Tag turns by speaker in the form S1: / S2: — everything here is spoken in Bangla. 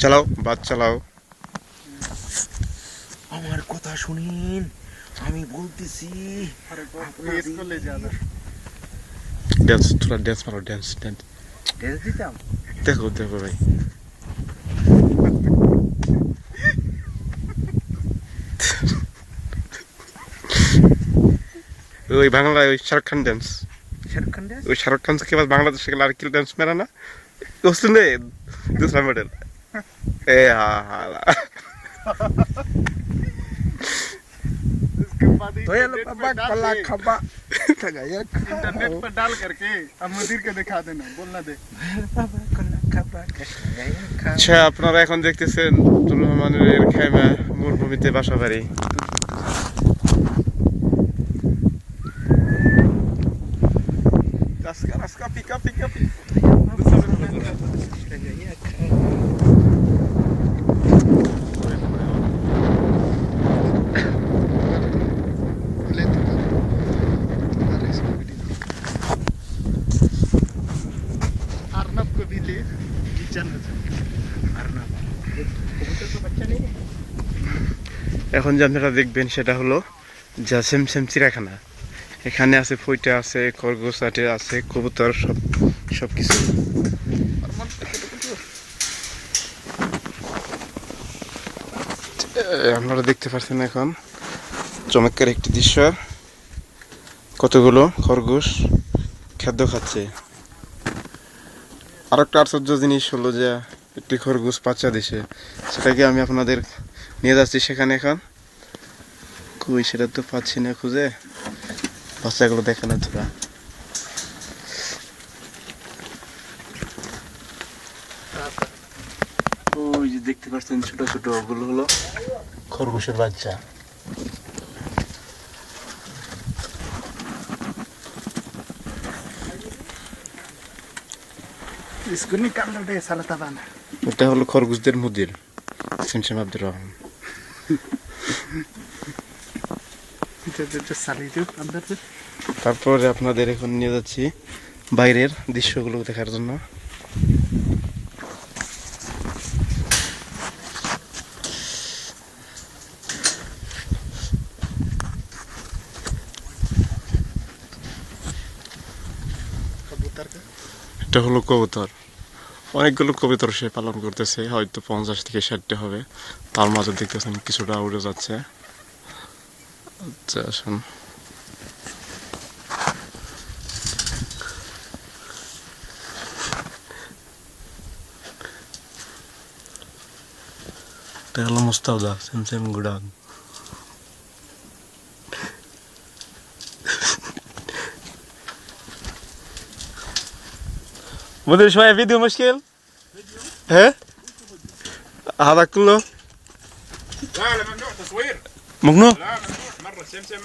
S1: চালাও, বাস চালাও।
S2: আমার কথা শুনেন, আমি বলতেছি
S1: ড্যান্স, তোরা ড্যান্স মারো, ড্যান্স ড্যান্স
S2: ড্যান্স দিতাম।
S1: দেখো দেখো ভাই, ওই বাংলায় ওই শাহরুখ খান ড্যান্স,
S2: শাহরুখ খান ড্যান্স।
S1: ওই शाहरुख खान के बाद बांग्लादेश के लड़की डांस मेरा ना उसने दूसरा मॉडल ए हाँ
S2: तो ये लोग बाबा कला खबा
S3: इंटरनेट पर डाल करके अब मुदीर के दिखा देना, बोलना दे।
S2: बाबा कला खबा
S1: আচ্ছা আপনারা এখন দেখতেছেন আব্দুর রহমানের খাইমা মরুভূমিতে বাসা বাড়ি।
S3: अर्नब को भी ले किचन अर्नब कबूतर तो बच्चा नहीं है।
S1: এখন যে আপনারা দেখবেন সেটা হলো যা সেম চিড়িয়াখানা। এখানে আছে ফইটা, আছে খরগোশ আছে, কবুতর, সবকিছু। আপনারা দেখতে পাচ্ছেন এখন চমৎকার একটি দৃশ্য, কতগুলো খরগোশ খাদ্য খাচ্ছে। আর একটা আশ্চর্য জিনিস হলো যে একটি খরগোশ বাচ্চা দিছে, সেটাকে আমি আপনাদের নিয়ে যাচ্ছি সেখানে। এখন কই সেটা তো পাচ্ছি না খুঁজে, বাচ্চাগুলো দেখে না তোরা। ওই যে দেখতে পাচ্ছেন ছোট ছোট ওগুলো হলো খরগোশের বাচ্চা।
S3: इसको निकाल दे साला तबाना।
S1: এটা হলো খরগোশদের মুদির সেমসেম আব্দুর রহমান।
S3: जो साली जो अंदर से
S1: তারপরে আপনাদের এখন নিয়ে যাচ্ছি বাইরের দৃশ্যগুলো দেখার জন্য।
S3: कबूतर का
S1: এটা হলো কবুতর, অনেকগুলো কবুতর সে পালন করতেছে, হয়তো 50 থেকে 60টা হবে। তার মাঝে দেখতেছেন কিছুটা উড়ে যাচ্ছে। আচ্ছা আসুন, এটা হলো মুস্তাউদা সেমসেম গুড়ান। مدير شوية فيديو مشكل؟ ها؟ هذا كله؟
S3: لا لا ممنوع تصوير.
S1: ممنوع؟
S3: لا ممنوع مرة سمسم